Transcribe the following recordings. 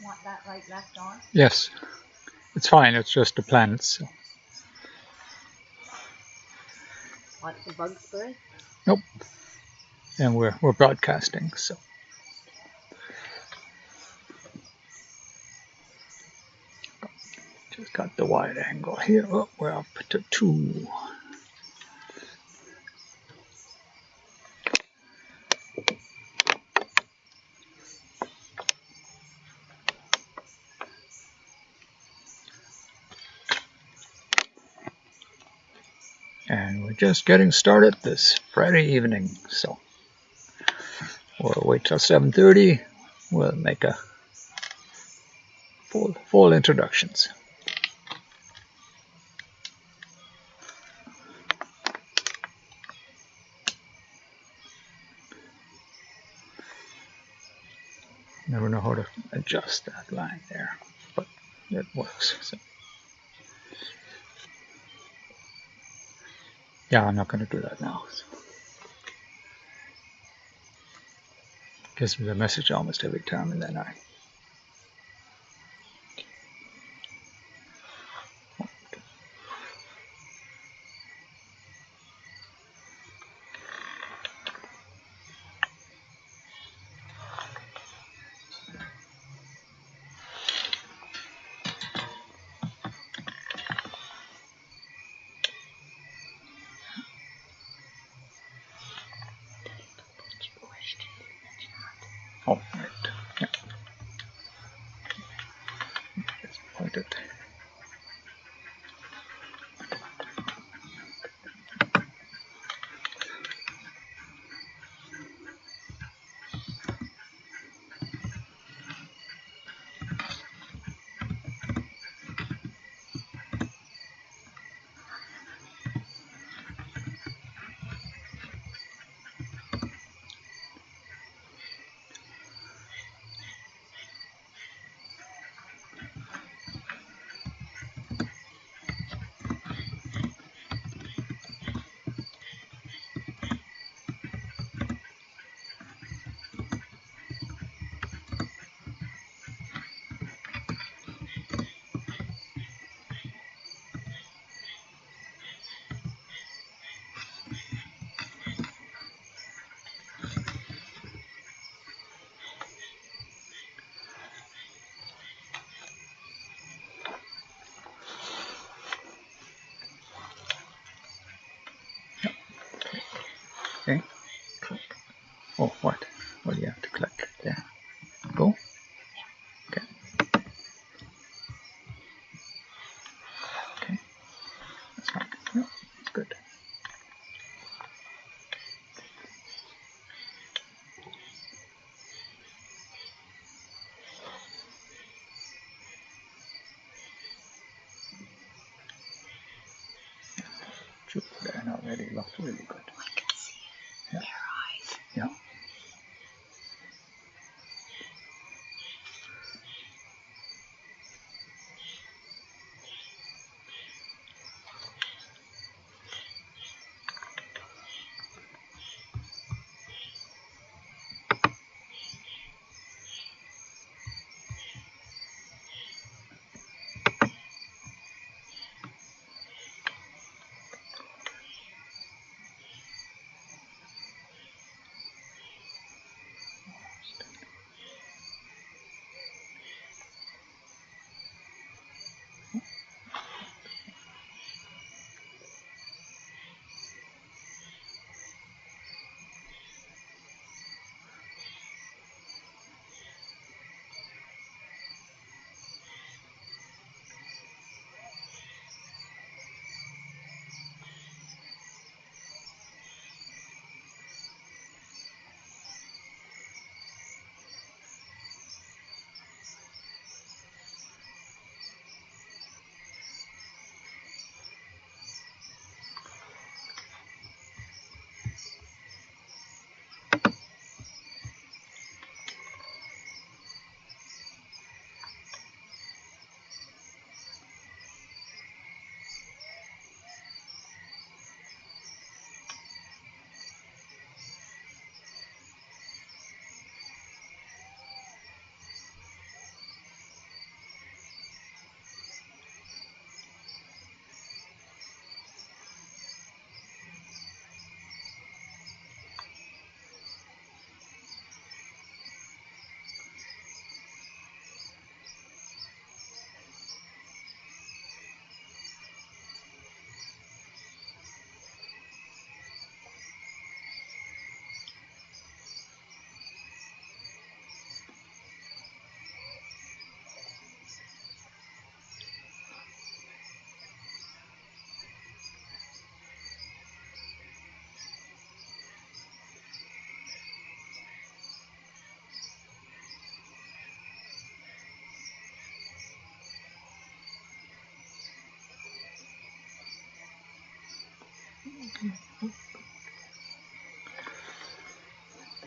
want that light left on? Yes, it's fine. It's just the planets. So. Like the bug spray? Nope. And we're broadcasting, so. Just got the wide angle here. Oh, we're up to 2. And we're just getting started this Friday evening, so we'll wait till 7:30. We'll make a full introductions. Never know how to adjust that line there, but it works. So. Yeah, I'm not going to do that now. So. Gives me the message almost every time, and then I. Oh, right. Yeah. Just point it. Okay, click. Oh, what? What do you have to click? There. Go. Okay. Okay. That's fine. No, it's good. Jupiter already looks really good. I can see it in their eyes. Yeah.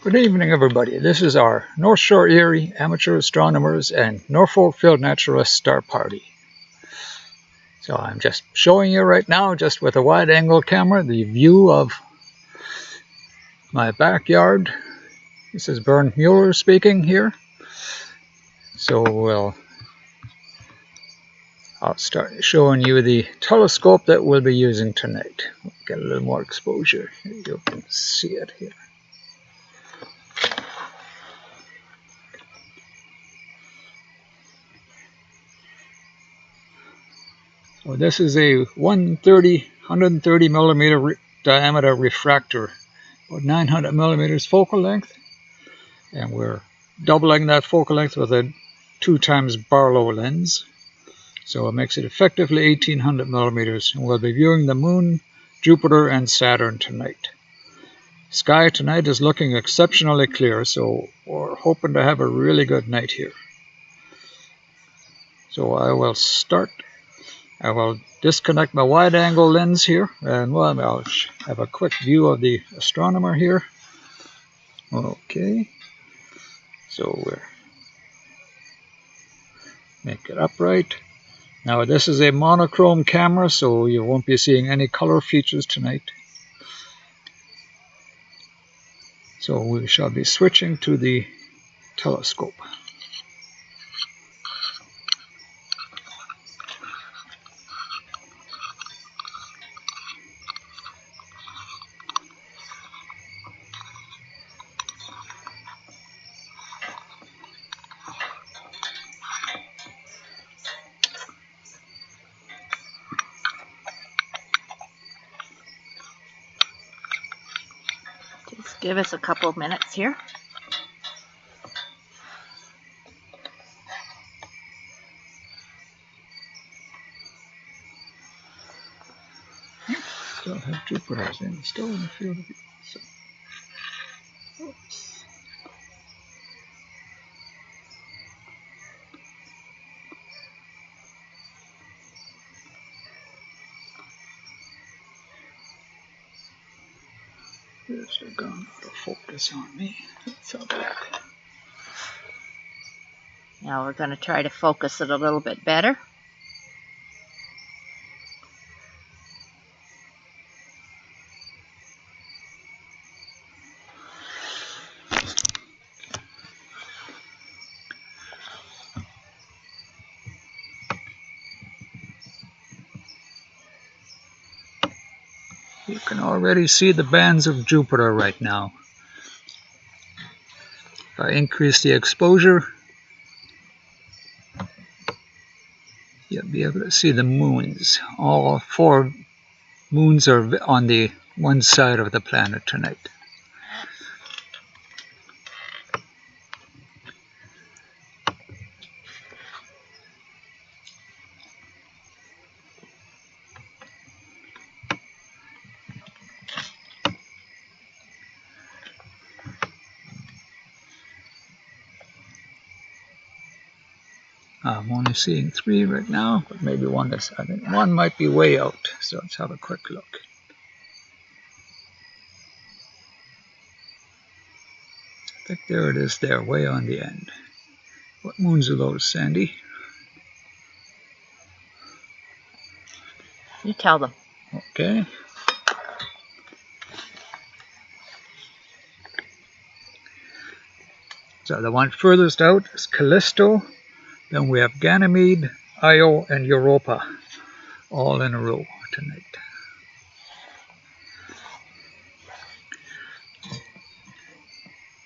Good evening, everybody. This is our North Shore Erie Amateur Astronomers and Norfolk Field Naturalists Star Party. So I'm just showing you right now, just with a wide-angle camera, the view of my backyard. This is Bernd Mueller speaking here. So I'll start showing you the telescope that we'll be using tonight. We'll get a little more exposure. You can see it here. So this is a 130 millimeter diameter refractor, about 900 millimeters focal length, and we're doubling that focal length with a 2x Barlow lens. So it makes it effectively 1800 millimeters, and we'll be viewing the Moon, Jupiter, and Saturn tonight. Sky tonight is looking exceptionally clear, so we're hoping to have a really good night here. So I will start. I will disconnect my wide-angle lens here, and well, I'll have a quick view of the astronomer here. Okay, so we'll make it upright. Now this is a monochrome camera, so you won't be seeing any color features tonight. So we shall be switching to the telescope. Just give us a couple of minutes here. Still have Jupiter's in, still in the field of view. So, oops. There's the gun out of focus on me. Let's have a look. Now we're going to try to focus it a little bit better. You can already see the bands of Jupiter right now. If I increase the exposure, you'll be able to see the moons. All 4 moons are on the one side of the planet tonight. I'm only seeing 3 right now, but maybe one is, I think one might be way out. So let's have a quick look. I think there it is there, way on the end. What moons are those, Sandy? You tell them. Okay. So the one furthest out is Callisto. Then we have Ganymede, Io, and Europa, all in a row tonight.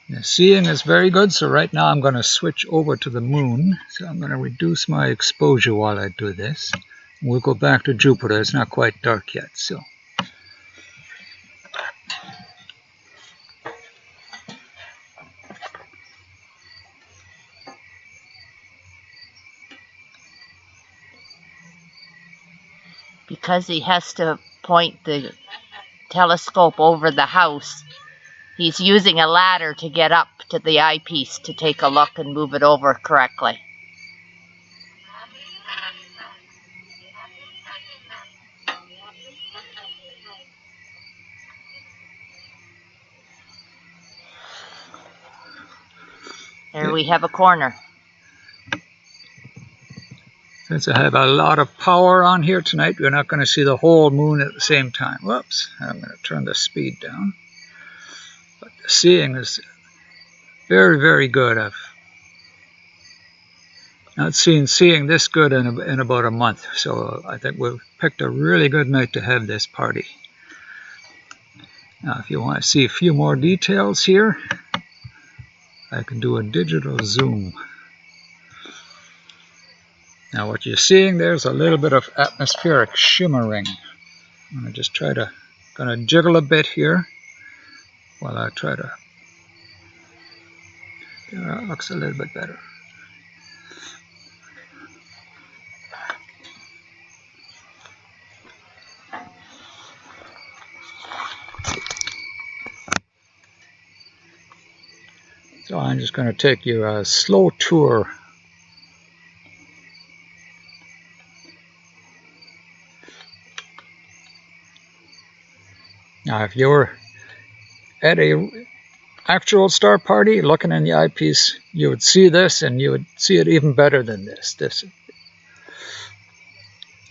The seeing is very good, so right now I'm going to switch over to the moon. So I'm going to reduce my exposure while I do this. We'll go back to Jupiter. It's not quite dark yet, so. Because he has to point the telescope over the house, he's using a ladder to get up to the eyepiece to take a look and move it over correctly. There we have a corner. Since I have a lot of power on here tonight, we're not going to see the whole moon at the same time. Whoops, I'm going to turn the speed down. But the seeing is very, very good. I've not seen seeing this good in about a month, so I think we've picked a really good night to have this party. Now, if you want to see a few more details here, I can do a digital zoom. Now what you're seeing there's a little bit of atmospheric shimmering. I'm going to just try to jiggle a bit here while I try to. There, it looks a little bit better. So I'm just going to take you a slow tour. Now, if you were at a actual star party looking in the eyepiece, you would see this, and you would see it even better than this.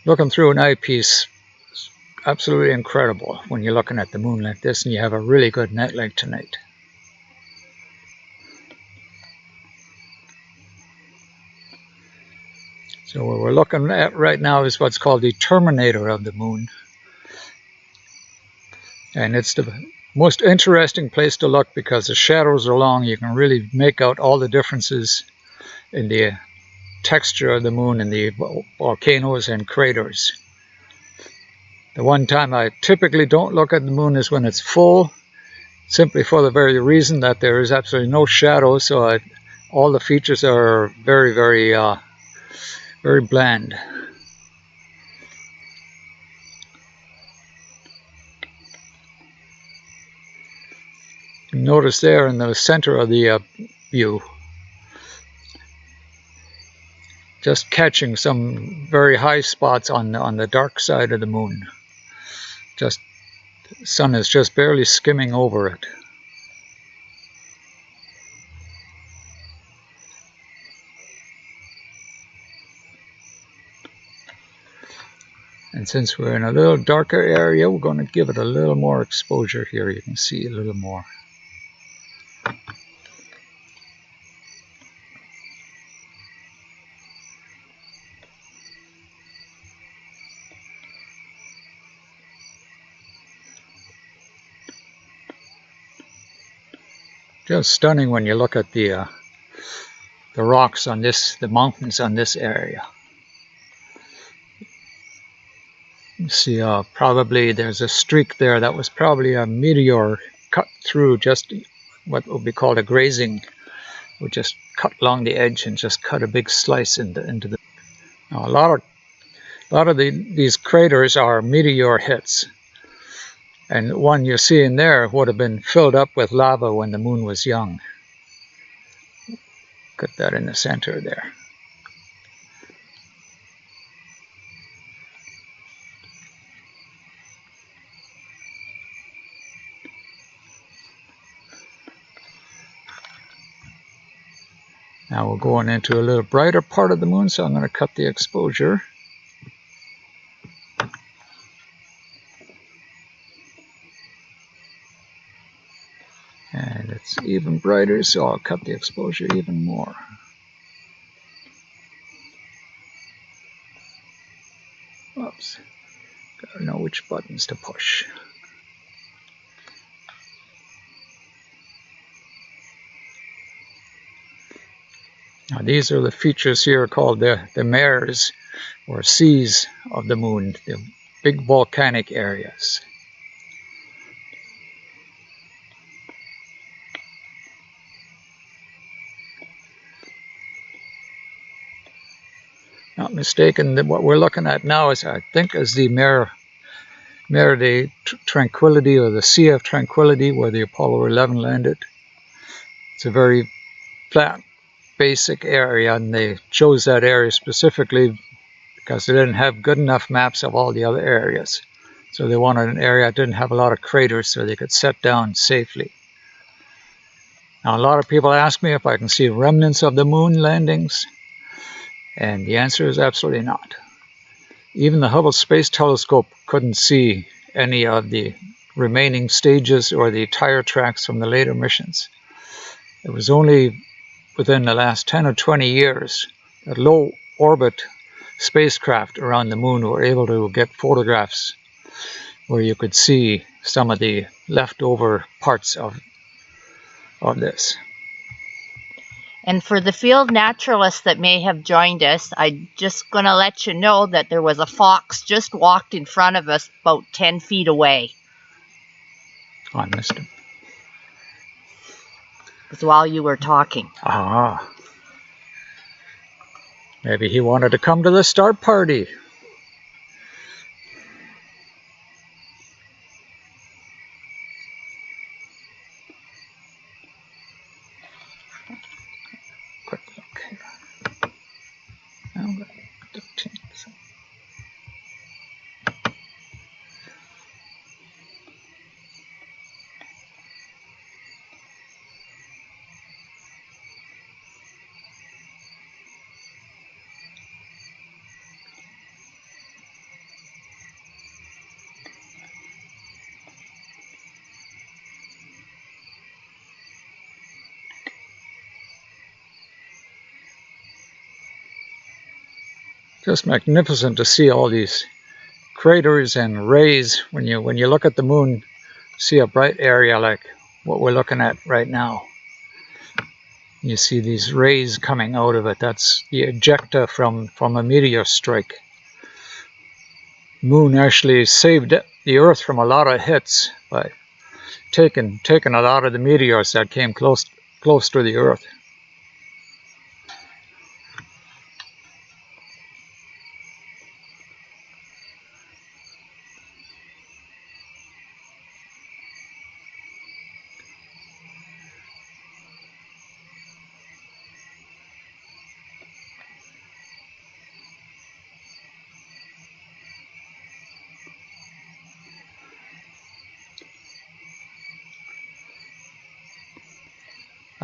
Looking through an eyepiece is absolutely incredible when you're looking at the moon like this, and you have a really good night like tonight. So what we're looking at right now is what's called the terminator of the moon. And it's the most interesting place to look because the shadows are long. You can really make out all the differences in the texture of the moon and the volcanoes and craters. The one time I typically don't look at the moon is when it's full, simply for the very reason that there is absolutely no shadow, so all the features are very, very, very bland. Notice there in the center of the view, just catching some very high spots on the dark side of the moon. The sun is just barely skimming over it. And since we're in a little darker area, we're going to give it a little more exposure here. You can see a little more. Just stunning when you look at the rocks on this, the mountains on this area. You see, probably there's a streak there that was probably a meteor cut through, just what would be called a grazing. Would just cut along the edge and just cut a big slice into the. Now, a lot of these craters are meteor hits. And the one you're seeing there would have been filled up with lava when the moon was young. Got that in the center there. Now we're going into a little brighter part of the moon, so I'm going to cut the exposure. And it's even brighter, so I'll cut the exposure even more. Oops, gotta know which buttons to push. Now these are the features here called the mares, or seas of the moon, the big volcanic areas. Not mistaken, that what we're looking at now is, I think, is the Mare de Tranquility, or the Sea of Tranquility, where the Apollo 11 landed. It's a very flat, basic area, and they chose that area specifically because they didn't have good enough maps of all the other areas. So they wanted an area that didn't have a lot of craters so they could set down safely. Now, a lot of people ask me if I can see remnants of the moon landings, and the answer is absolutely not. Even the Hubble Space Telescope couldn't see any of the remaining stages or the tire tracks from the later missions. It was only within the last 10 or 20 years that low orbit spacecraft around the moon were able to get photographs where you could see some of the leftover parts of this. And for the field naturalists that may have joined us, I'm just going to let you know that there was a fox just walked in front of us about 10 feet away. Oh, I missed him. It was while you were talking. Ah. Maybe he wanted to come to the start party. Quick look here. I'm going to change this. Just magnificent to see all these craters and rays. When you look at the moon, see a bright area like what we're looking at right now. You see these rays coming out of it. That's the ejecta from a meteor strike. Moon actually saved the Earth from a lot of hits by taking a lot of the meteors that came close to the Earth.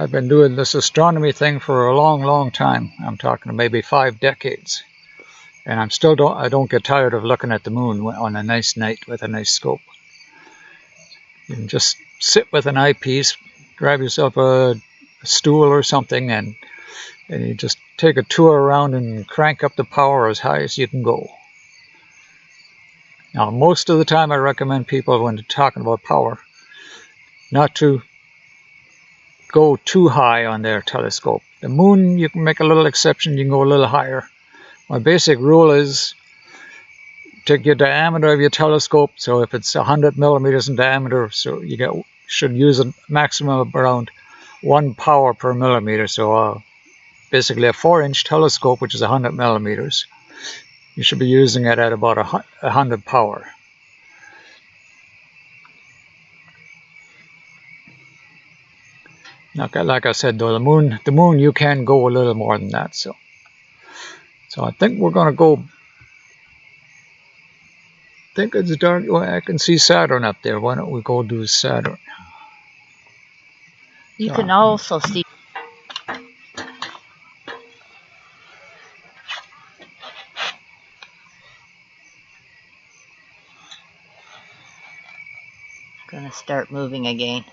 I've been doing this astronomy thing for a long time. I'm talking maybe 5 decades. And I don't get tired of looking at the moon on a nice night with a nice scope. You can just sit with an eyepiece, grab yourself a stool or something, and you just take a tour around and crank up the power as high as you can go. Now, most of the time I recommend people, when they're talking about power, not to go too high on their telescope. The moon, you can make a little exception, you can go a little higher. My basic rule is take your diameter of your telescope. So if it's 100 millimeters in diameter, so you should use a maximum of around 1 power per millimeter. So basically a 4-inch telescope, which is 100 millimeters, you should be using it at about 100 power. Like I said, though, the moon, you can go a little more than that. So I think we're going to go. I think it's dark. Well, I can see Saturn up there. Why don't we go do Saturn? You can also see. Going to start moving again.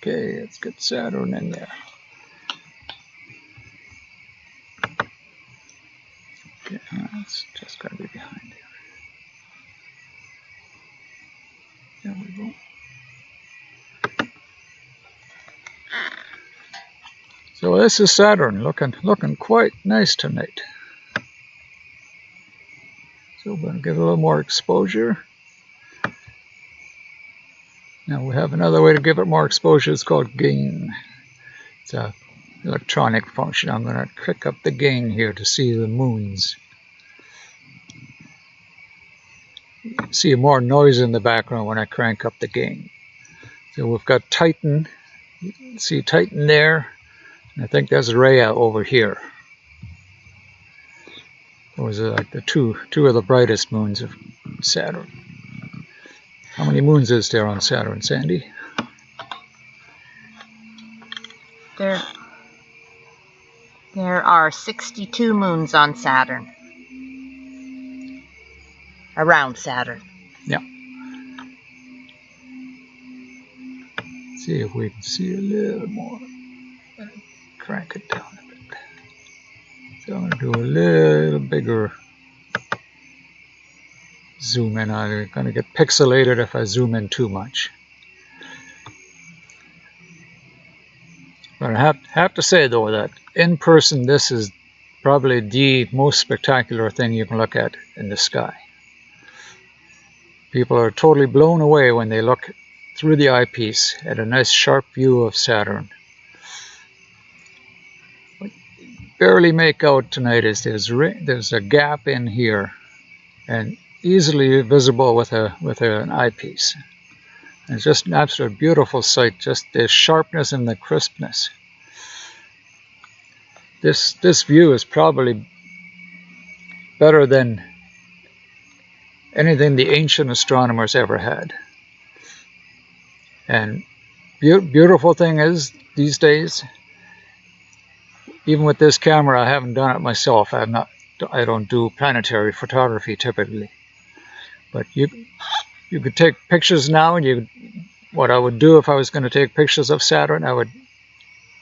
Okay, let's get Saturn in there. Okay, that's just got to be behind here. There we go. So this is Saturn, looking quite nice tonight. So we're going to get a little more exposure. Now we have another way to give it more exposure. It's called gain. It's a electronic function. I'm going to click up the gain here to see the moons. See more noise in the background when I crank up the gain. So we've got Titan. You can see Titan there. And I think that's Rhea over here. Those are like the two of the brightest moons of Saturn. How many moons is there on Saturn, Sandy? There are 62 moons on Saturn. Around Saturn. Yeah. See if we can see a little more. Crank it down a bit. So I'm going to do a little bigger zoom in. I'm going to get pixelated if I zoom in too much. But I have to say though that in person this is probably the most spectacular thing you can look at in the sky. People are totally blown away when they look through the eyepiece at a nice sharp view of Saturn. What you barely make out tonight is there's a gap in here, and easily visible with an eyepiece. And it's just an absolute beautiful sight, just the sharpness and the crispness. This view is probably better than anything the ancient astronomers ever had. And beautiful thing is, these days, even with this camera, I haven't done it myself. I don't do planetary photography typically. But you could take pictures now, and what I would do if I was going to take pictures of Saturn, I would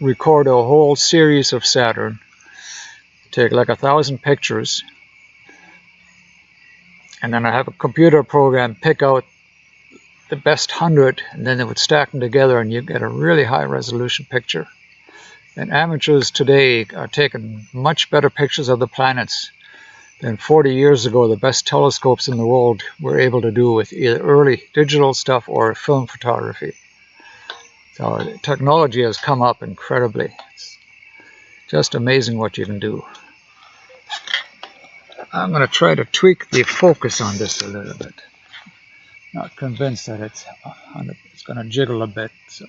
record a whole series of Saturn, take like 1,000 pictures, and then I have a computer program pick out the best 100, and then they would stack them together and you get a really high resolution picture. And amateurs today are taking much better pictures of the planets than 40 years ago the best telescopes in the world were able to do with either early digital stuff or film photography. So technology has come up incredibly. It's just amazing what you can do. I'm going to try to tweak the focus on this a little bit. Not convinced that it's going to jiggle a bit. So.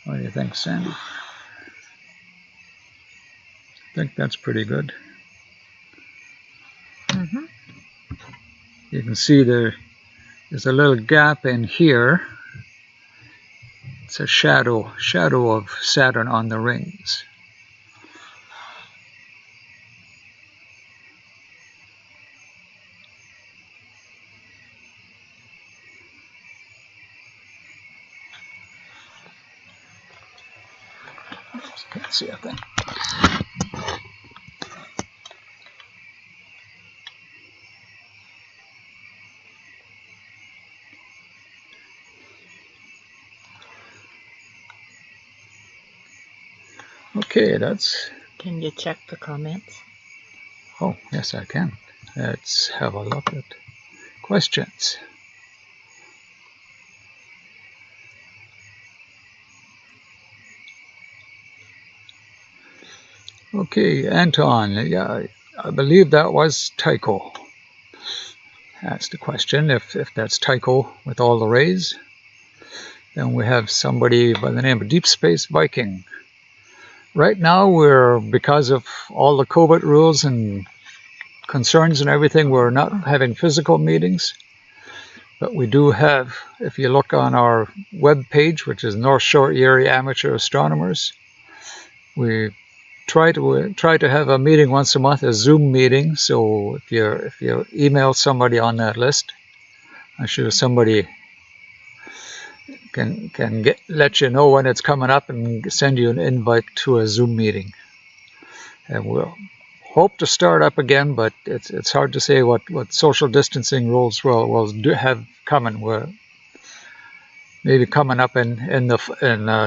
What do you think, Sandy? I think that's pretty good. Mm-hmm. You can see there's a little gap in here. It's a shadow of Saturn on the rings. Can't see a thing. Okay, that's... Can you check the comments? Oh, yes, I can. Let's have a look at questions. Okay, Anton, yeah, I believe that was Tycho. Asked the question if that's Tycho with all the rays. Then we have somebody by the name of Deep Space Viking. Right now, because of all the COVID rules and concerns and everything, we're not having physical meetings. But we do have, if you look on our web page, which is North Shore Erie Amateur Astronomers, we try to have a meeting once a month, a Zoom meeting. So if you email somebody on that list, I'm sure somebody can let you know when it's coming up and send you an invite to a Zoom meeting. And we'll hope to start up again, but it's hard to say what social distancing rules will have coming. We're maybe coming up in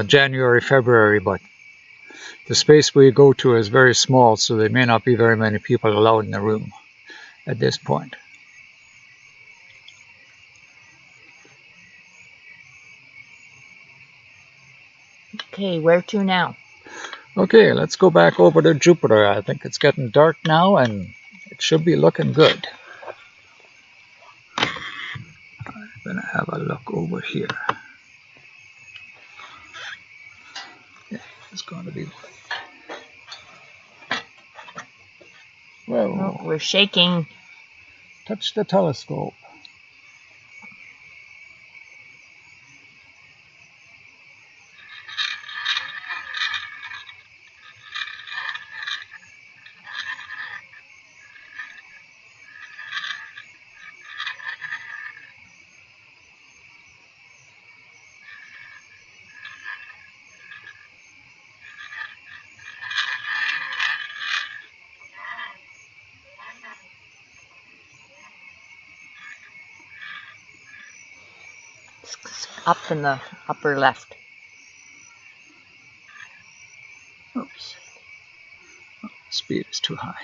January, February, but The space we go to is very small, so there may not be very many people allowed in the room at this point. Okay, where to now? Okay, let's go back over to Jupiter. I think it's getting dark now and it should be looking good. I'm gonna have a look over here. Yeah, it's going to be well. Oh, we're shaking. Touch the telescope. Up in the upper left. Oops. Oh, speed is too high.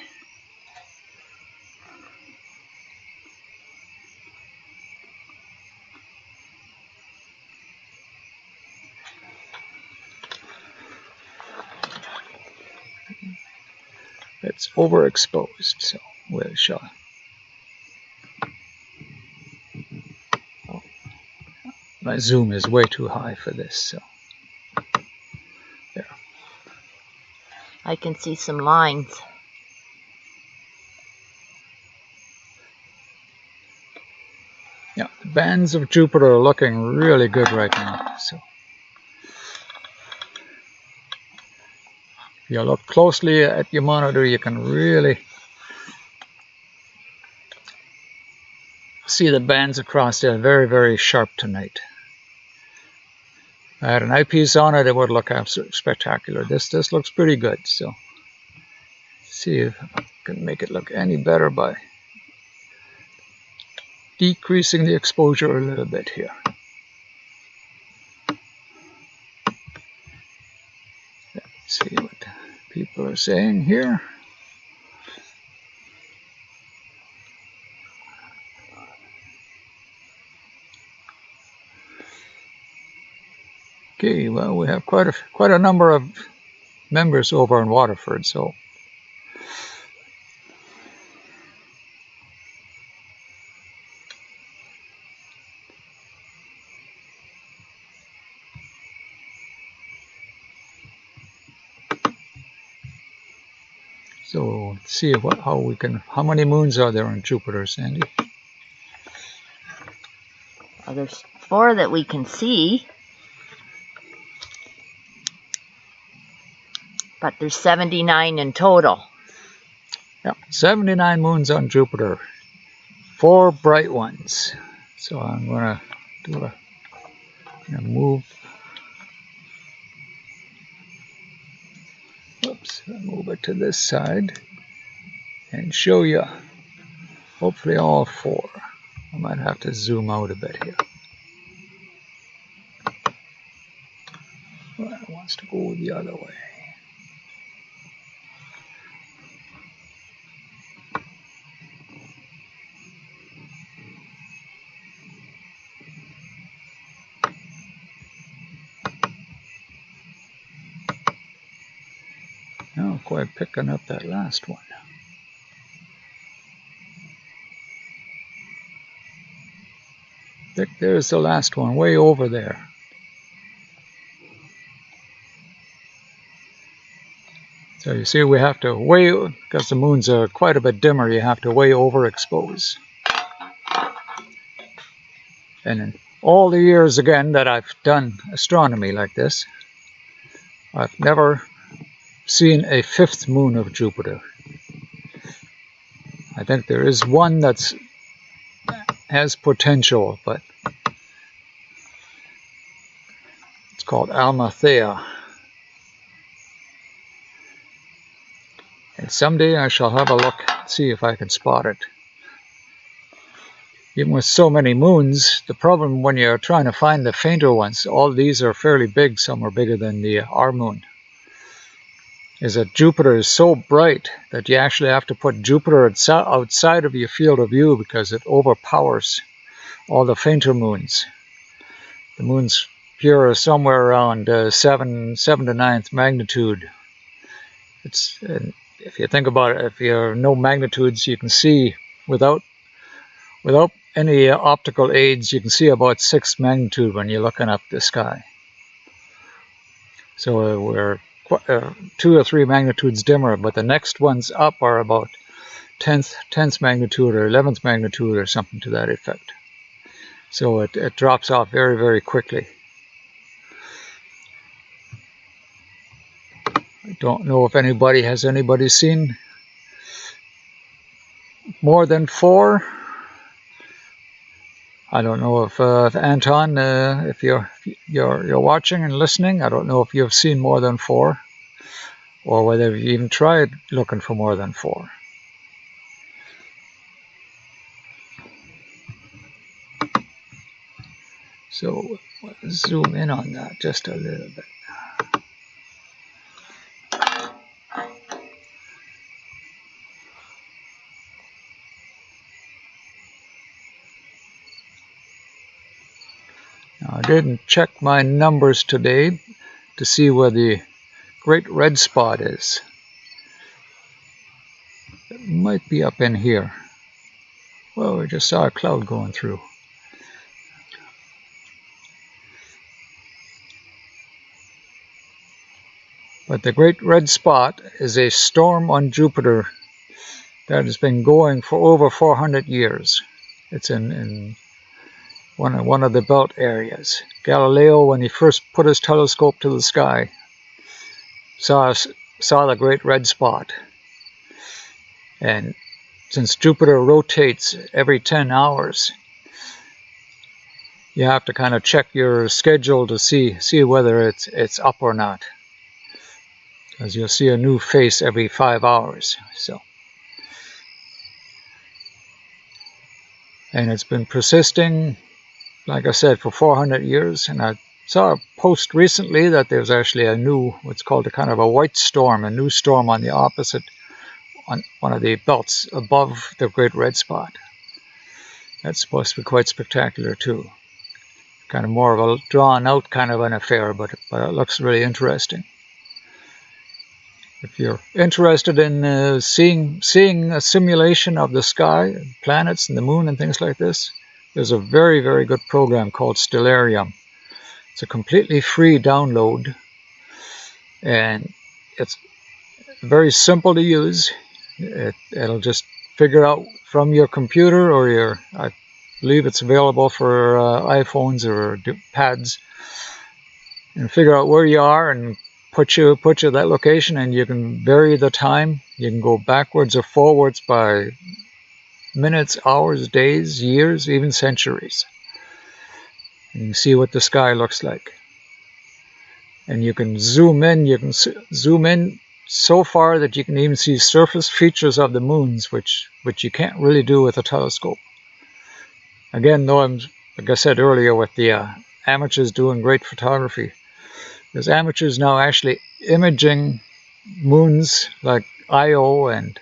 It's overexposed, so we shall. Oh, my zoom is way too high for this, so there. I can see some lines. Yeah, the bands of Jupiter are looking really good right now. So if you look closely at your monitor, you can really see the bands across there. Very, very sharp tonight. If I had an eyepiece on it, it would look absolutely spectacular. This looks pretty good. So see if I can make it look any better by decreasing the exposure a little bit here. Let's see what people are saying here. Okay, well, we have quite a number of members over in Waterford, so let's see how many moons are there on Jupiter, Sandy? Well, there's 4 that we can see. But there's 79 in total. Yeah, 79 moons on Jupiter. 4 bright ones. So I'm gonna move. Oops, I'll move it to this side and show you hopefully all 4. I might have to zoom out a bit here. Well, it wants to go the other way. Not quite picking up that last one. There's the last one, way over there. So you see we have to because the moons are quite a bit dimmer, you have to way overexpose. And in all the years, again, that I've done astronomy like this, I've never seen a 5th moon of Jupiter. I think there is one that has potential, but it's called Amalthea. And someday I shall have a look, see if I can spot it. Even with so many moons, the problem when you're trying to find the fainter ones, all these are fairly big, some are bigger than our moon. is that Jupiter is so bright that you actually have to put Jupiter outside of your field of view because it overpowers all the fainter moons. The moons here are somewhere around 7 to 9th magnitude. It's, if you think about it, if you have no magnitudes, you can see without any optical aids, you can see about 6th magnitude when you're looking up the sky. So we're 2 or 3 magnitudes dimmer, but the next ones up are about 10th magnitude or 11th magnitude or something to that effect. So it drops off very, very quickly. I don't know if anybody has seen more than 4. I don't know if Anton, if you're watching and listening, I don't know if you've seen more than 4, or whether you even tried looking for more than 4. So let's zoom in on that just a little bit. Now, I didn't check my numbers today to see where the great red spot is. It might be up in here. Well, we just saw a cloud going through. But the great red spot is a storm on Jupiter that has been going for over 400 years. It's in one of the belt areas. Galileo, when he first put his telescope to the sky, saw the great red spot. And since Jupiter rotates every 10 hours, you have to kind of check your schedule to see whether it's up or not, because you'll see a new face every 5 hours. So, and it's been persisting, like I said, for 400 years. And I saw a post recently that there's actually a new, what's called a kind of a white storm, a new storm on the opposite, on one of the belts above the great red spot. That's supposed to be quite spectacular too. Kind of more of a drawn out kind of an affair, but it looks really interesting. If you're interested in seeing a simulation of the sky, planets and the moon and things like this, there's a very, very good program called Stellarium. It's a completely free download, and it's very simple to use. It'll just figure out from your computer or your, I believe it's available for iPhones or pads, and figure out where you are and put you at that location, and you can vary the time. You can go backwards or forwards by minutes, hours, days, years, even centuries. And you can see what the sky looks like. And you can zoom in. You can zoom in so far that you can even see surface features of the moons, which you can't really do with a telescope. Again, though, like I said earlier, with the amateurs doing great photography, there's amateurs now actually imaging moons like Io and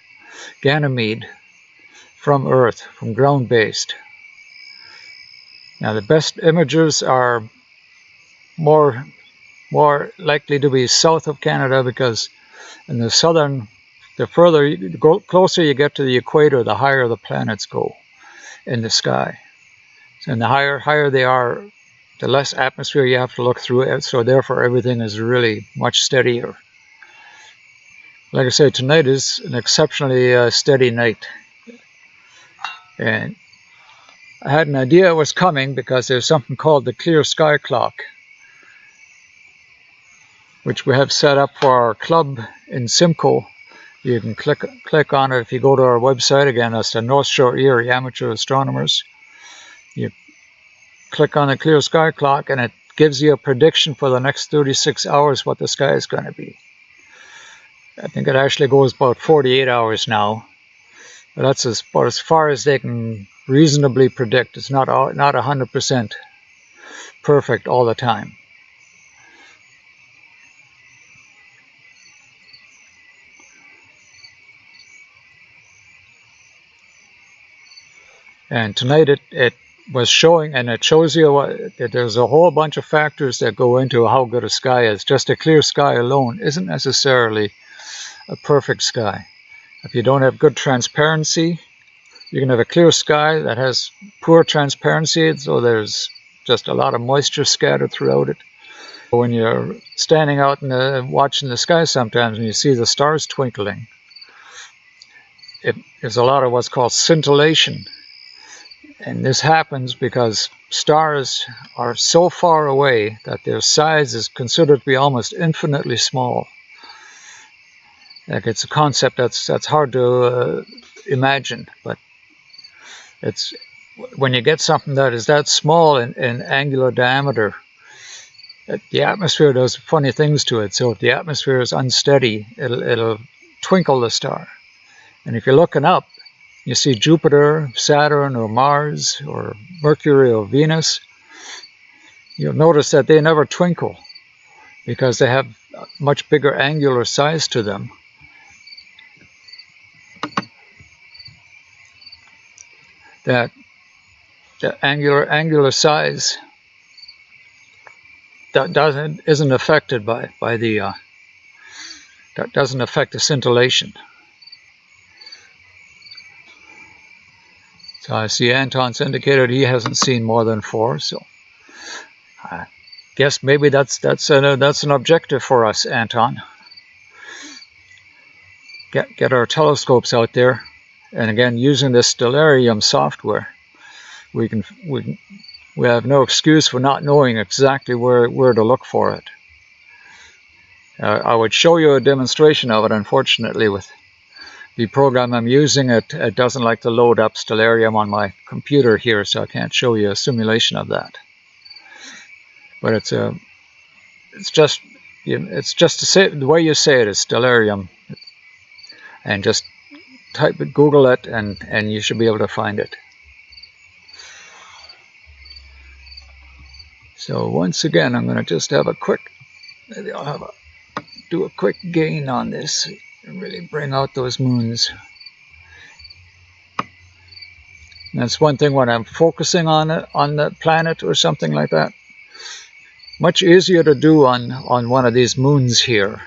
Ganymede from Earth, from ground-based. Now, the best imagers are more likely to be south of Canada, because in the southern, the further you go, closer you get to the equator, the higher the planets go in the sky. And the higher they are, the less atmosphere you have to look through, so therefore everything is really much steadier. Like I said, tonight is an exceptionally steady night. And I had an idea it was coming because there's something called the Clear Sky Clock, which we have set up for our club in Simcoe. You can click on it if you go to our website. Again, that's the North Shore Erie Amateur Astronomers. You click on the Clear Sky Clock and it gives you a prediction for the next 36 hours what the sky is going to be. I think it actually goes about 48 hours now. But that's about as far as they can reasonably predict. It's not 100% perfect all the time. And tonight it was showing, and it shows you that there's a whole bunch of factors that go into how good a sky is. Just a clear sky alone isn't necessarily a perfect sky. If you don't have good transparency, you can have a clear sky that has poor transparency, so there's just a lot of moisture scattered throughout it. When you're standing out and watching the sky sometimes and you see the stars twinkling, there's a lot of what's called scintillation. And this happens because stars are so far away that their size is considered to be almost infinitely small. Like, it's a concept that's hard to imagine, but it's when you get something that is that small in angular diameter, the atmosphere does funny things to it. So if the atmosphere is unsteady, it'll twinkle the star. And if you're looking up, you see Jupiter, Saturn, or Mars, or Mercury, or Venus, you'll notice that they never twinkle because they have much bigger angular size to them. That the angular size that isn't affected by the that doesn't affect the scintillation. So I see Anton's indicated he hasn't seen more than 4, so I guess maybe that's an objective for us, Anton. Get our telescopes out there, and again, using this Stellarium software, we have no excuse for not knowing exactly where to look for it. I would show you a demonstration of it. Unfortunately, with the program I'm using, it doesn't like to load up Stellarium on my computer here, so I can't show you a simulation of that. But it's just to say the way you say it is Stellarium, and just type it, Google it, and you should be able to find it. So once again, I'm going to just have a quick, maybe I'll do a quick gain on this and really bring out those moons. And that's one thing when I'm focusing on the planet or something like that. Much easier to do on one of these moons here.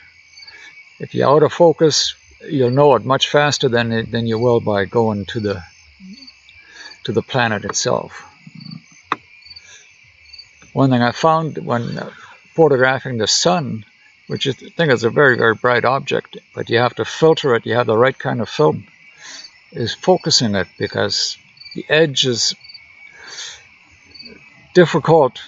If you're out of focus, you'll know it much faster than you will by going to the planet itself. One thing I found when photographing the sun, which I think is a very, very bright object, but you have to filter it, you have the right kind of film, is focusing it, because the edge is difficult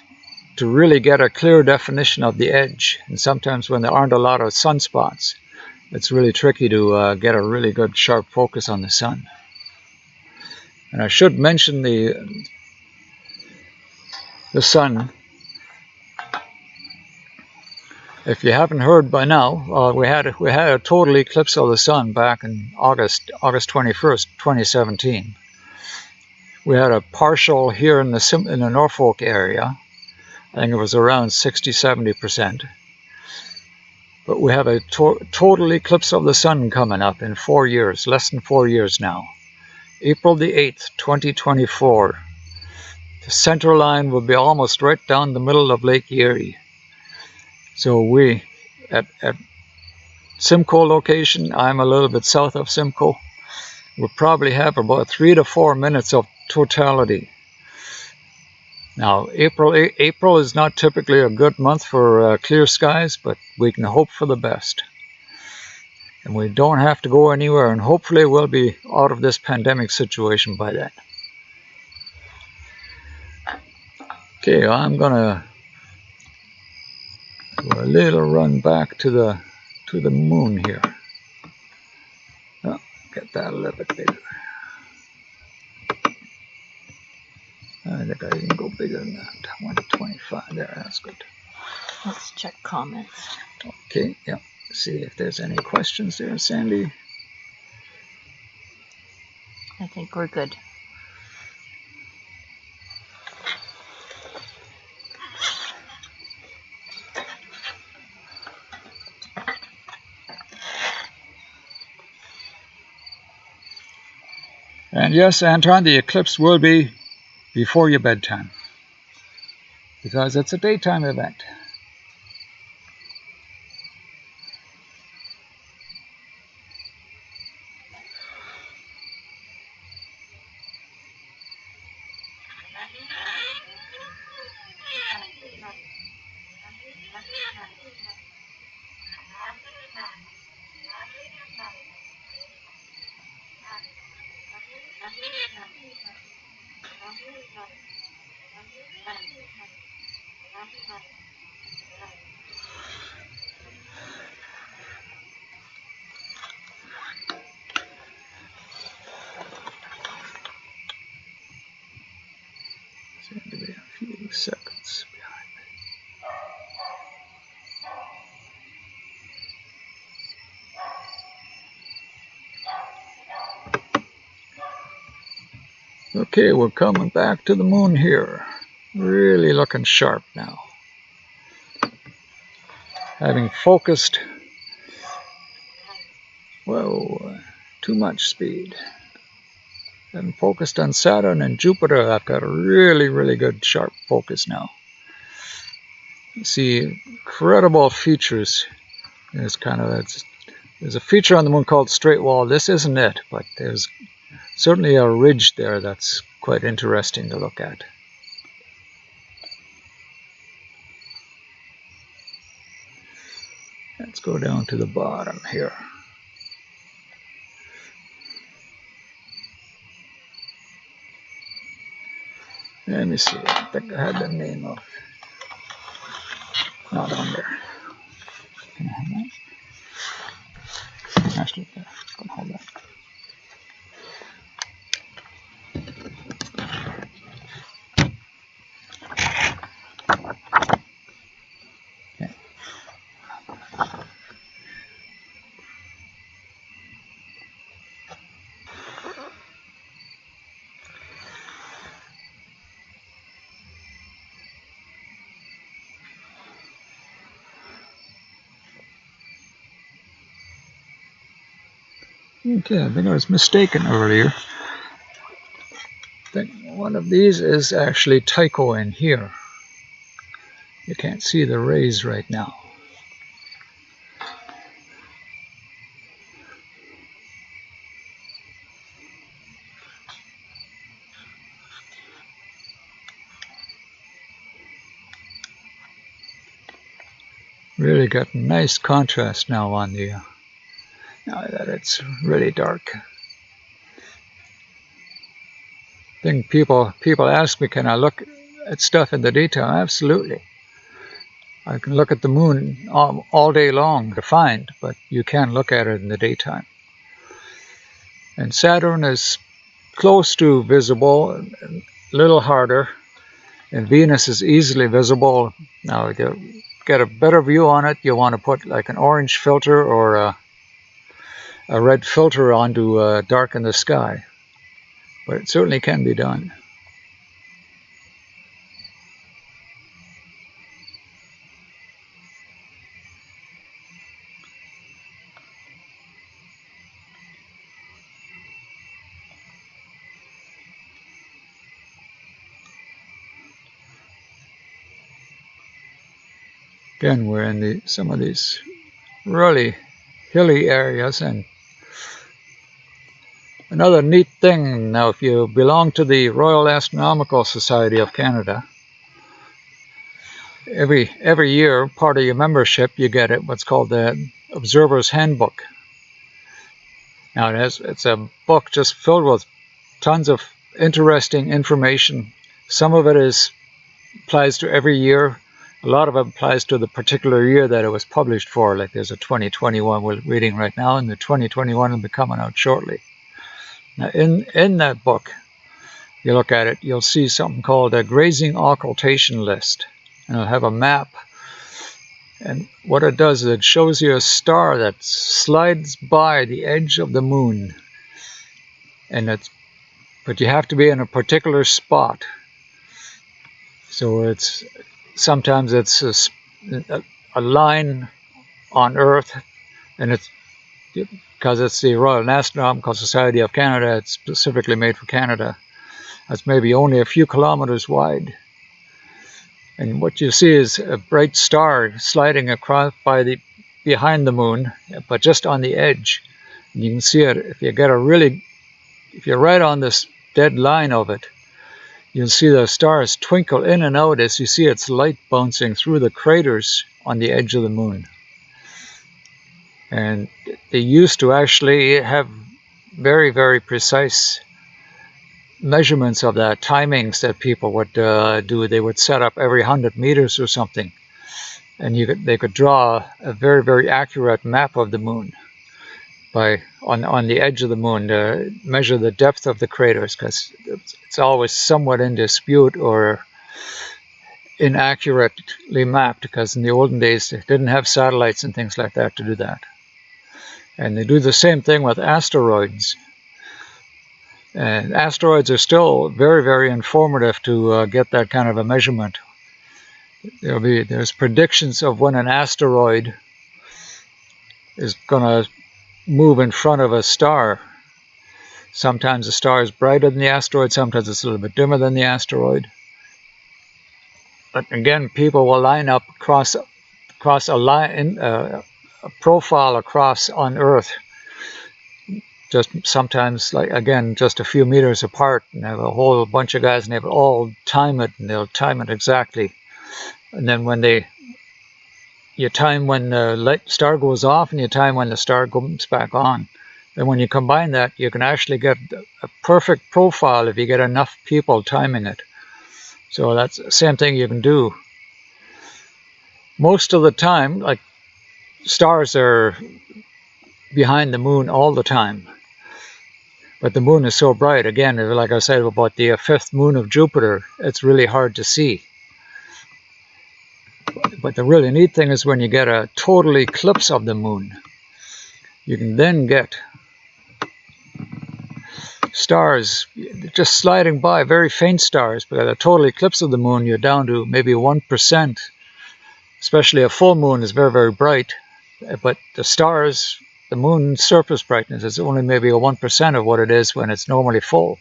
to really get a clear definition of the edge. And sometimes when there aren't a lot of sunspots, it's really tricky to get a really good sharp focus on the sun. And I should mention the sun. If you haven't heard by now, we had a total eclipse of the sun back in August 21st, 2017. We had a partial here in the Norfolk area. I think it was around 60–70%. But we have a total eclipse of the sun coming up in 4 years, less than 4 years now. April the 8th, 2024. The center line will be almost right down the middle of Lake Erie. So we, at Simcoe location, I'm a little bit south of Simcoe, we'll probably have about 3 to 4 minutes of totality. Now, April is not typically a good month for clear skies, but we can hope for the best. And we don't have to go anywhere, and hopefully we'll be out of this pandemic situation by then. Okay, I'm gonna do a little run back to the moon here. Oh, get that a little bit bigger. I think I can go bigger than that. 125 there, that's good. Let's check comments. Okay, yeah. See if there's any questions there, Sandy. I think we're good. And yes, Anton, the eclipse will be before your bedtime, because it's a daytime event. Seem to be a few seconds behind. Okay, we're coming back to the moon here. Really looking sharp now. Having focused, whoa, too much speed. Having focused on Saturn and Jupiter, I've got a really good sharp focus now. You see incredible features. There's a feature on the moon called straight wall. This isn't it, but there's certainly a ridge there that's quite interesting to look at. Let's go down to the bottom here. Let me see, I think I had the name of, not on there. Can I have that? Actually, there, I'm gonna hold that. Okay, I think I was mistaken earlier. I think one of these is actually Tycho in here. You can't see the rays right now. Really got nice contrast now on the, now that it's really dark. I think people ask me, can I look at stuff in the daytime? Absolutely. I can look at the moon all day long to find, but you can look at it in the daytime. And Saturn is close to visible, a little harder, and Venus is easily visible. Now, to get a better view on it, you want to put like an orange filter or a red filter on to darken the sky. But it certainly can be done. Again, we're in some of these really hilly areas, and another neat thing, now if you belong to the Royal Astronomical Society of Canada, every year, part of your membership, you get what's called the Observer's Handbook. Now it's a book just filled with tons of interesting information. Some of it applies to every year. A lot of it applies to the particular year that it was published for. Like there's a 2021 we're reading right now, and the 2021 will be coming out shortly. Now in that book, you look at it, you'll see something called a grazing occultation list. And it'll have a map. And what it does is it shows you a star that slides by the edge of the moon. But you have to be in a particular spot. So sometimes it's a line on Earth, and because it's the Royal Astronomical Society of Canada. It's specifically made for Canada. It's maybe only a few kilometers wide. And what you see is a bright star sliding across behind the moon, but just on the edge. And you can see it if you're right on this dead line of it. You'll see the stars twinkle in and out as you see its light bouncing through the craters on the edge of the moon. And they used to actually have very, very precise measurements of that, timings that people would do. They would set up every 100 meters or something, and they could draw a very, very accurate map of the moon on the edge of the moon to measure the depth of the craters, because it's always somewhat in dispute or inaccurately mapped, because in the olden days they didn't have satellites and things like that to do that. And they do the same thing with asteroids. And asteroids are still very, very informative to get that kind of a measurement. There's predictions of when an asteroid is going to move in front of a star. Sometimes the star is brighter than the asteroid, sometimes it's a little bit dimmer than the asteroid. But again, people will line up across a line, a profile across on Earth, just sometimes, like again, just a few meters apart, and have a whole bunch of guys, and they will all time it, and they'll time it exactly. And then when you time when the star goes off, and you time when the star comes back on. And when you combine that, you can actually get a perfect profile if you get enough people timing it. So that's the same thing you can do. Most of the time, like, stars are behind the moon all the time. But the moon is so bright, again, like I said about the fifth moon of Jupiter, it's really hard to see. But the really neat thing is when you get a total eclipse of the moon, you can then get stars just sliding by, very faint stars. But at a total eclipse of the moon, you're down to maybe 1%. Especially a full moon is very, very bright. But the stars, the moon's surface brightness is only maybe a 1% of what it is when it's normally full.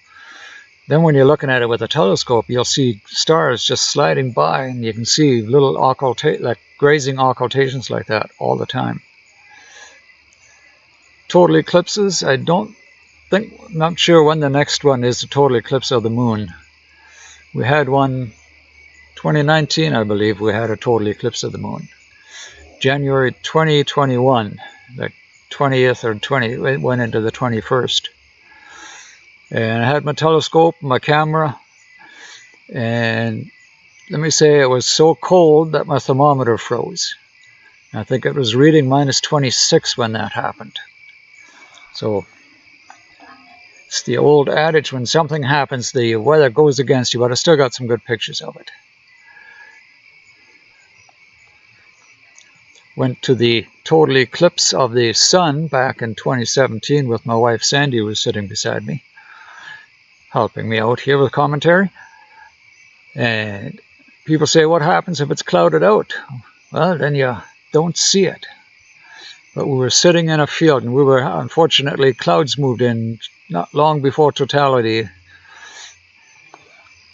Then when you're looking at it with a telescope, you'll see stars just sliding by, and you can see little like grazing occultations like that all the time. Total eclipses, I'm not sure when the next one is, the total eclipse of the moon. We had one 2019, I believe, we had a total eclipse of the moon. January 2021, the 20th or 20, it went into the 21st. And I had my telescope, my camera, and let me say it was so cold that my thermometer froze. I think it was reading -26 when that happened. So it's the old adage, when something happens, the weather goes against you, but I still got some good pictures of it. Went to the total eclipse of the sun back in 2017 with my wife Sandy, who was sitting beside me, helping me out here with commentary. And people say, what happens if it's clouded out? Well, then you don't see it. But we were sitting in a field, and unfortunately, clouds moved in not long before totality.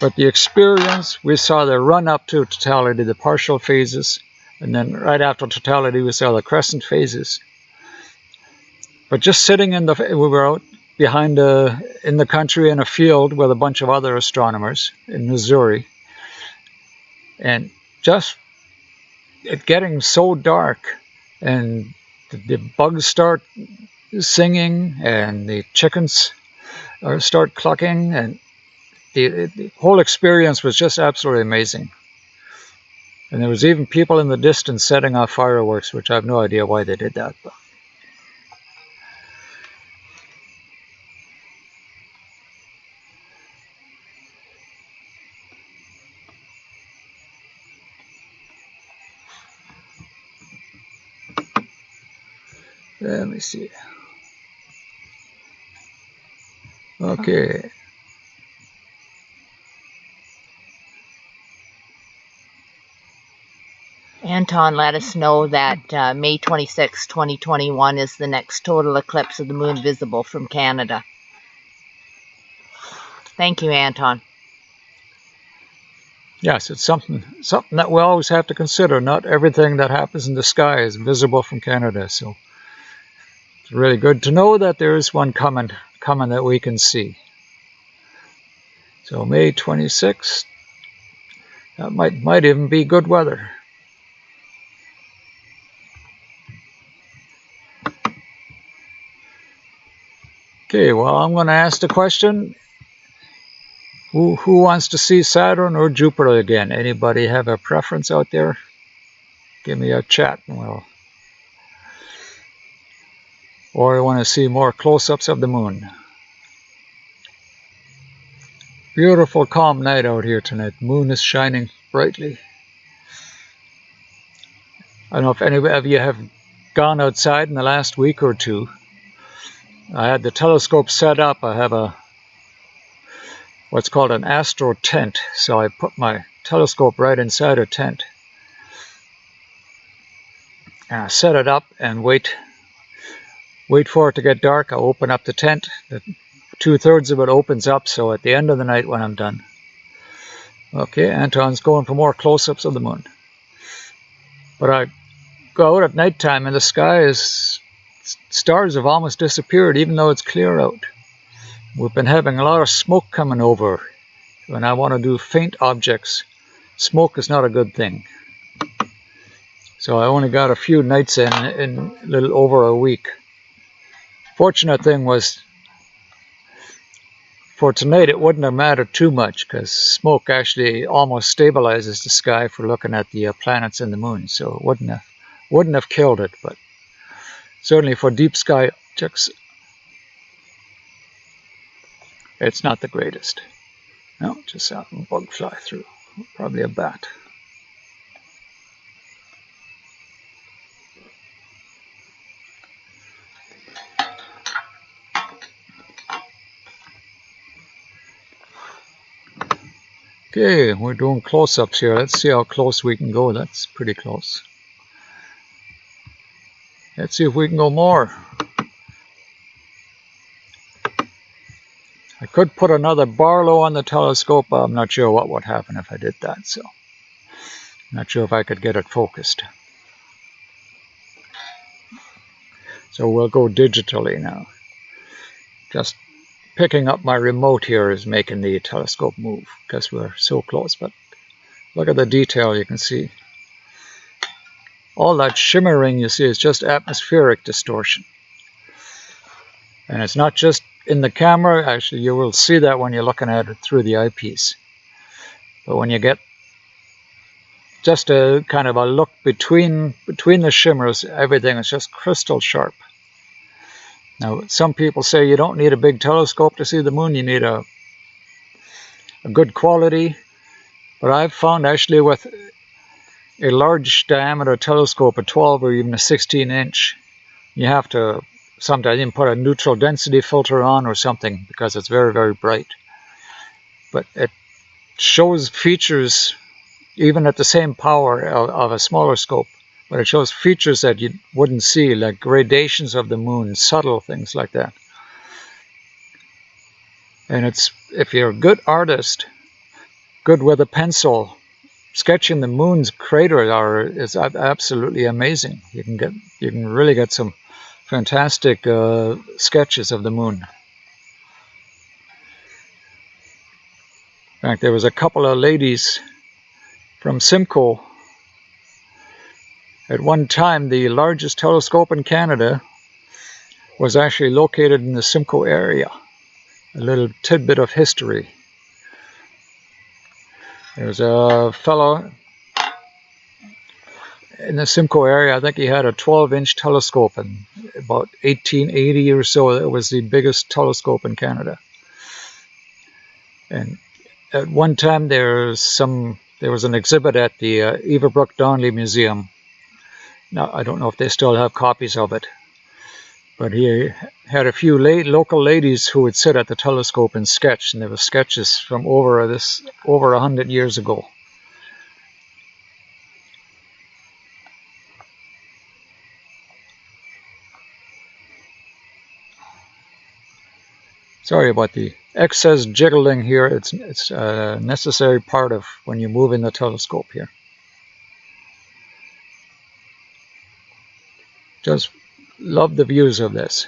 But the experience, we saw the run up to totality, the partial phases, and then right after totality, we saw the crescent phases. But just sitting we were out behind in the country in a field with a bunch of other astronomers in Missouri, and just it getting so dark, and the bugs start singing, and the chickens start clucking, and the whole experience was just absolutely amazing. And there was even people in the distance setting off fireworks, which I have no idea why they did that. But let me see. Okay. Anton let us know that May 26, 2021 is the next total eclipse of the moon visible from Canada. Thank you, Anton. Yes, it's something that we always have to consider. Not everything that happens in the sky is visible from Canada, so it's really good to know that there is one coming that we can see. So May 26th, that might even be good weather. Okay, well, I'm going to ask the question, who wants to see Saturn or Jupiter again? Anybody have a preference out there? Give me a chat and or I want to see more close-ups of the moon. Beautiful calm night out here tonight. The moon is shining brightly. I don't know if any of you have gone outside in the last week or two. I had the telescope set up. I have what's called an astro tent. So I put my telescope right inside a tent. And I set it up and wait for it to get dark. I open up the tent. 2/3 of it opens up, so at the end of the night when I'm done. Okay, Anton's going for more close-ups of the moon. But I go out at nighttime and the sky stars have almost disappeared, even though it's clear out. We've been having a lot of smoke coming over. When I want to do faint objects, smoke is not a good thing. So I only got a few nights in a little over a week. Fortunate thing was, for tonight it wouldn't have mattered too much because smoke actually almost stabilizes the sky for looking at the planets and the moon, so it wouldn't have killed it, but certainly for deep sky objects it's not the greatest. No, just a bug fly through, probably a bat. Okay, we're doing close-ups here. Let's see how close we can go. That's pretty close. Let's see if we can go more. I could put another Barlow on the telescope, but I'm not sure what would happen if I did that, so I'm not sure if I could get it focused. So we'll go digitally now. Just picking up my remote here is making the telescope move because we're so close, but look at the detail you can see. All that shimmering you see is just atmospheric distortion. And it's not just in the camera, actually you will see that when you're looking at it through the eyepiece. But when you get just a kind of a look between the shimmers, everything is just crystal sharp. Now, some people say you don't need a big telescope to see the moon, you need a good quality. But I've found actually with a large diameter telescope, a 12 or even a 16-inch, you have to sometimes even put a neutral density filter on or something because it's very, very bright. But it shows features even at the same power of a smaller scope. But it shows features that you wouldn't see, like gradations of the moon, subtle things like that. And it's, if you're a good artist, good with a pencil, sketching the moon's crater is absolutely amazing. You can really get some fantastic sketches of the moon. In fact, there was a couple of ladies from Simcoe. At one time, the largest telescope in Canada was actually located in the Simcoe area. A little tidbit of history. There's a fellow in the Simcoe area, I think he had a 12-inch telescope in about 1880 or so. It was the biggest telescope in Canada. And at one time there was an exhibit at the Everbrook Donnelly Museum. Now, I don't know if they still have copies of it, but he had a few local ladies who would sit at the telescope and sketch, and there were sketches from over 100 years ago. Sorry about the excess jiggling here. It's a necessary part of when you move in the telescope here. Just love the views of this.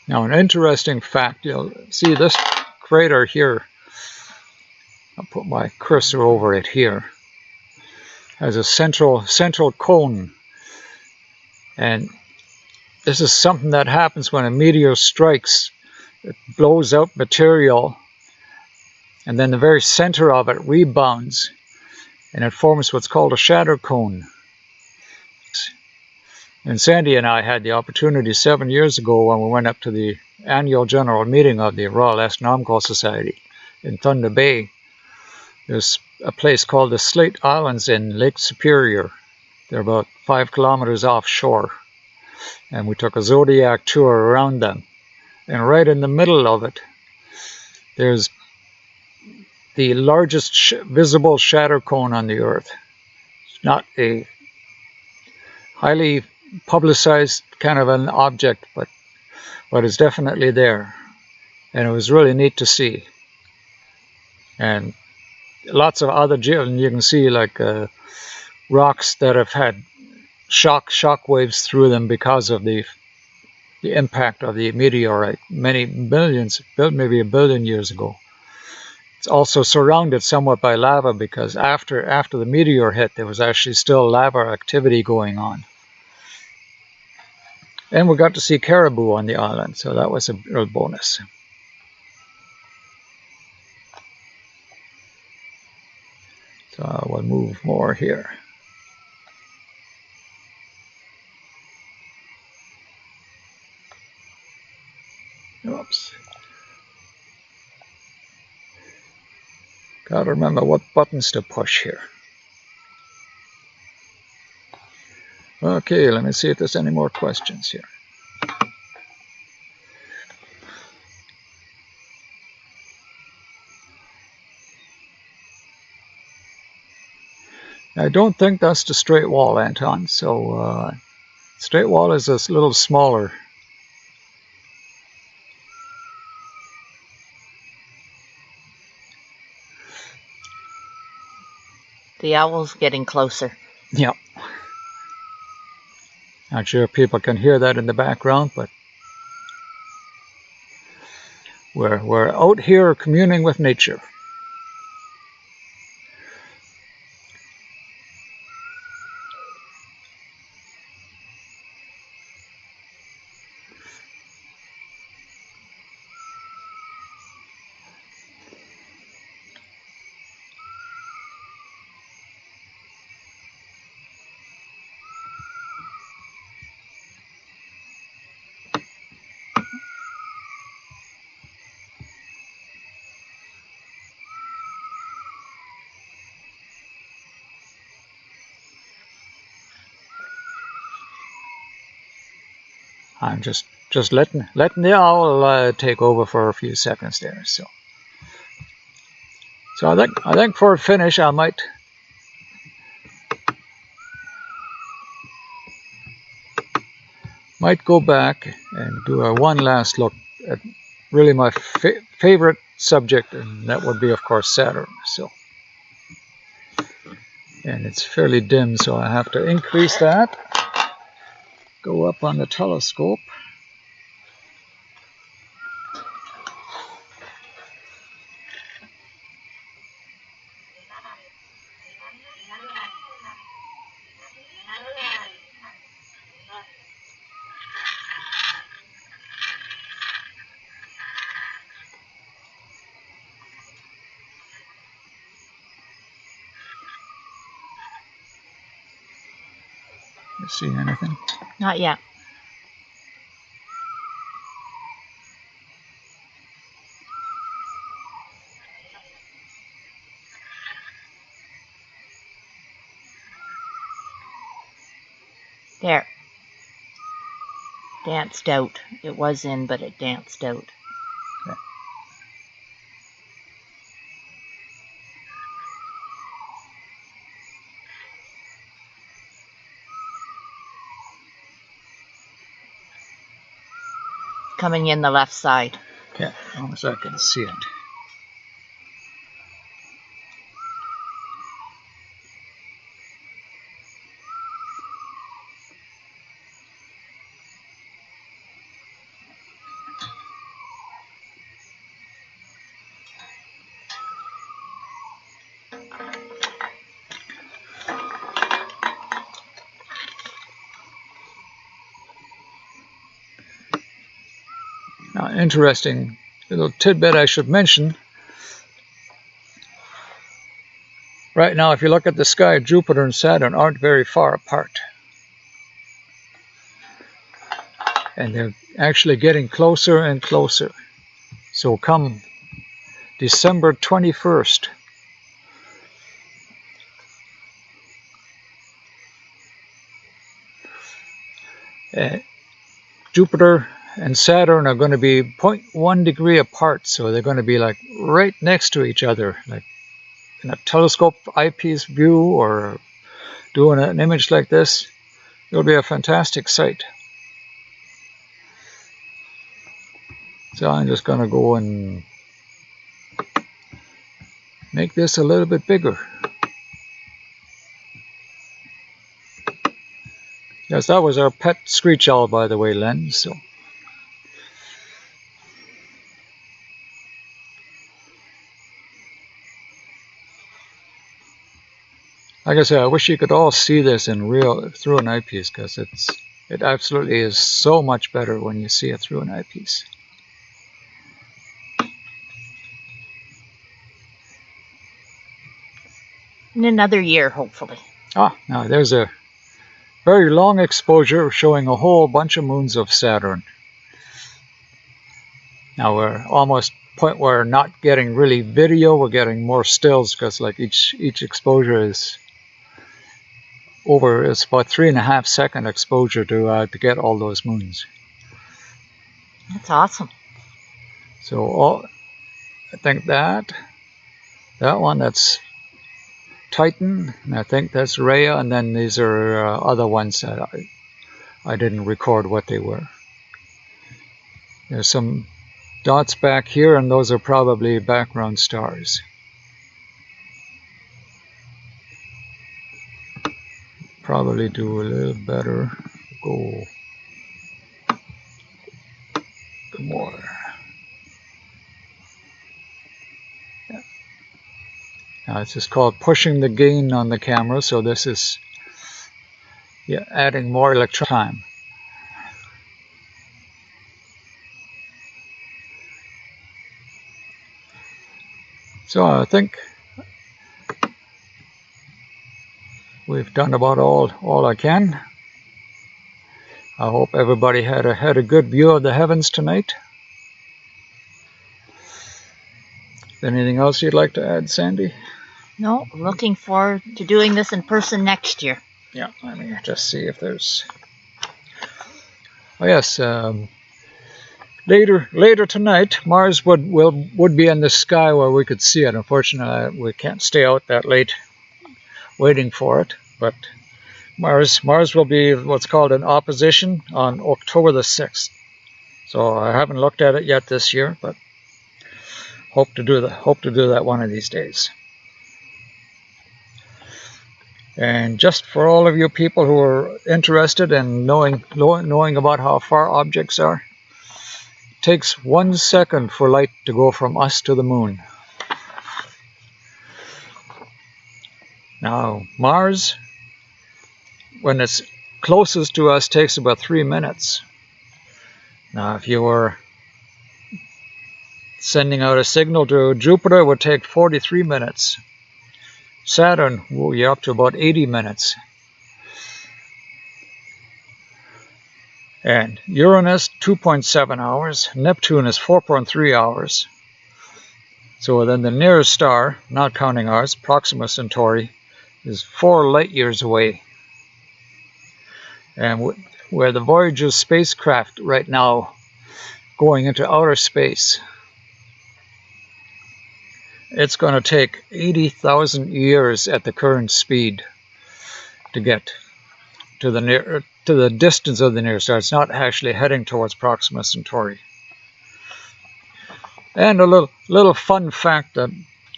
Now, an interesting fact, you'll see this crater here, I'll put my cursor over it here, has a central cone. And this is something that happens when a meteor strikes. It blows out material, and then the very center of it rebounds, and it forms what's called a shatter cone. And Sandy and I had the opportunity 7 years ago when we went up to the annual general meeting of the Royal Astronomical Society in Thunder Bay. There's a place called the Slate Islands in Lake Superior. They're about 5 kilometers offshore. And we took a zodiac tour around them. And right in the middle of it, there's the largest visible shatter cone on the Earth. It's not a highly publicized kind of an object, but it's definitely there. And it was really neat to see. And lots of other, you can see like rocks that have had shock waves through them because of the impact of the meteorite many millions, maybe a billion years ago. It's also surrounded somewhat by lava because after the meteor hit, there was actually still lava activity going on. And we got to see caribou on the island, so that was a real bonus. So I will move more here. Oops. Gotta remember what buttons to push here. Okay, let me see if there's any more questions here. I don't think that's the straight wall, Anton. So straight wall is a little smaller. The owl's getting closer. Yep. Not sure if people can hear that in the background, but we're out here communing with nature. I'm just letting the owl take over for a few seconds there. So I think for a finish, I might go back and do one last look at really my favorite subject, and that would be, of course, Saturn. So, and it's fairly dim, so I have to increase that. Go up on the telescope. You see anything? Not yet. There. Danced out. It was in, but it danced out. Okay. Coming in the left side. Okay, almost I can see it. Now, interesting little tidbit I should mention. Right now, if you look at the sky, Jupiter and Saturn aren't very far apart. And they're actually getting closer and closer. So come December 21st, Jupiter and Saturn are going to be 0.1 degree apart, so they're going to be like right next to each other, like in a telescope eyepiece view or doing an image like this. It'll be a fantastic sight. So I'm just going to go and make this a little bit bigger. Yes, that was our pet screech owl, by the way, Len. So, like I said, I wish you could all see this in real through an eyepiece, because it absolutely is so much better when you see it through an eyepiece. In another year, hopefully. Ah, now there's a very long exposure showing a whole bunch of moons of Saturn. Now we're almost point where we're not getting really video, we're getting more stills, because like each exposure is over, it's about 3.5 second exposure to get all those moons. That's awesome. So I think that one, that's Titan, and I think that's Rhea, and then these are other ones that I didn't record what they were. There's some dots back here, and those are probably background stars. Probably do a little better. Go more. Yeah. Now it's just called pushing the gain on the camera, so this is adding more electron time. So I think we've done about all I can. I hope everybody had a good view of the heavens tonight. Anything else you'd like to add, Sandy? No, looking forward to doing this in person next year. Yeah, let me just see if there's... Oh yes, later tonight, Mars would be in the sky where we could see it. Unfortunately, we can't stay out that late waiting for it. But Mars will be what's called an opposition on October the 6th. So I haven't looked at it yet this year, but hope to do that one of these days. And just for all of you people who are interested in knowing about how far objects are, it takes 1 second for light to go from us to the moon. Now, Mars, when it's closest to us, takes about 3 minutes. Now, if you were sending out a signal to Jupiter, it would take 43 minutes. Saturn, you're up to about 80 minutes. And Uranus, 2.7 hours. Neptune is 4.3 hours. So then the nearest star, not counting ours, Proxima Centauri, is 4 light years away. And where the Voyager spacecraft right now going into outer space, it's going to take 80,000 years at the current speed to get to the distance of the near star. It's not actually heading towards Proxima Centauri. And a little fun fact that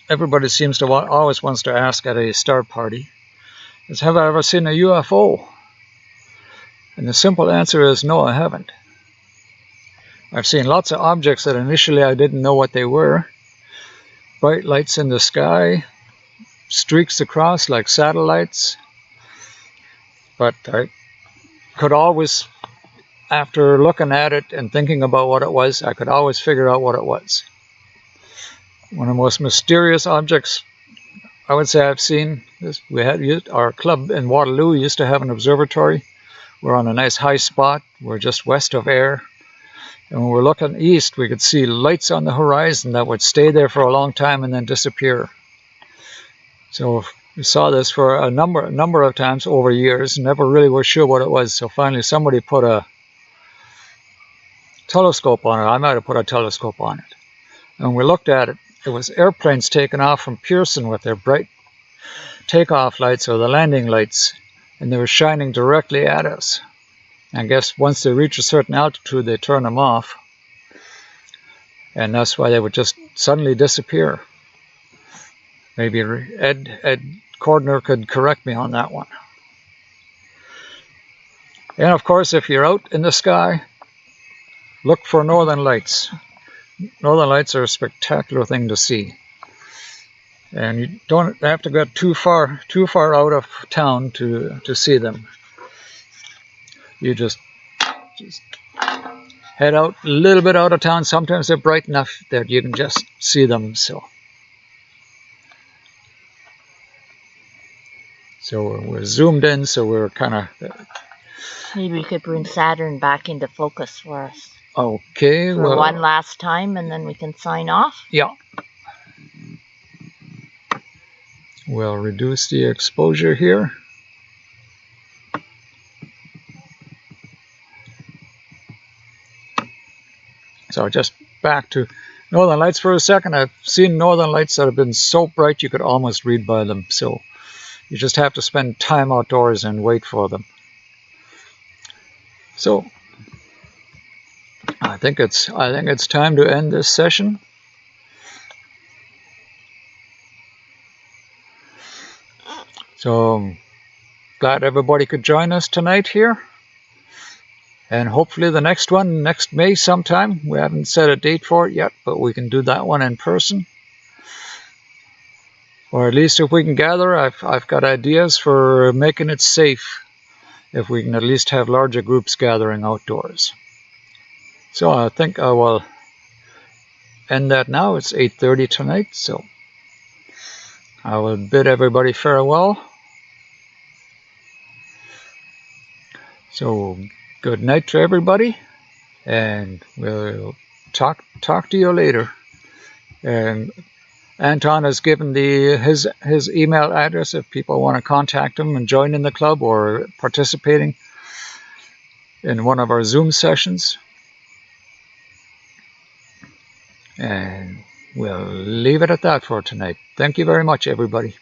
everybody seems to always wants to ask at a star party is, have I ever seen a UFO? And the simple answer is no, I haven't. I've seen lots of objects that initially I didn't know what they were. Bright lights in the sky, streaks across like satellites. But I could always, after looking at it and thinking about what it was, I could always figure out what it was. One of the most mysterious objects I would say I've seen is, we had our club in Waterloo used to have an observatory. We're on a nice high spot. We're just west of Ayr. And when we're looking east, we could see lights on the horizon that would stay there for a long time and then disappear. So we saw this for a number of times over years, never really were sure what it was. So finally somebody put a telescope on it. I might have put a telescope on it. And when we looked at it, it was airplanes taking off from Pearson with their bright takeoff lights or the landing lights, and they were shining directly at us. I guess once they reach a certain altitude, they turn them off. And that's why they would just suddenly disappear. Maybe Ed Cordner could correct me on that one. And of course, if you're out in the sky, look for northern lights. Northern lights are a spectacular thing to see. And you don't have to get too far out of town to see them. You just head out a little bit out of town. Sometimes they're bright enough that you can just see them. So we're zoomed in, so we're kind of... Maybe we could bring Saturn back into focus for us. Okay. For one last time, and then we can sign off. Yeah. We'll reduce the exposure here. So just back to Northern Lights for a second. I've seen Northern Lights that have been so bright you could almost read by them. So you just have to spend time outdoors and wait for them. So I think it's time to end this session. So glad everybody could join us tonight here. And hopefully the next one, next May sometime. We haven't set a date for it yet, but we can do that one in person. Or at least if we can gather, I've got ideas for making it safe if we can at least have larger groups gathering outdoors. So I think I will end that now. It's 8:30 tonight, so I will bid everybody farewell. So good night to everybody, and we'll talk to you later. And Anton has given his email address if people want to contact him and join in the club or participating in one of our Zoom sessions. And we'll leave it at that for tonight. Thank you very much, everybody.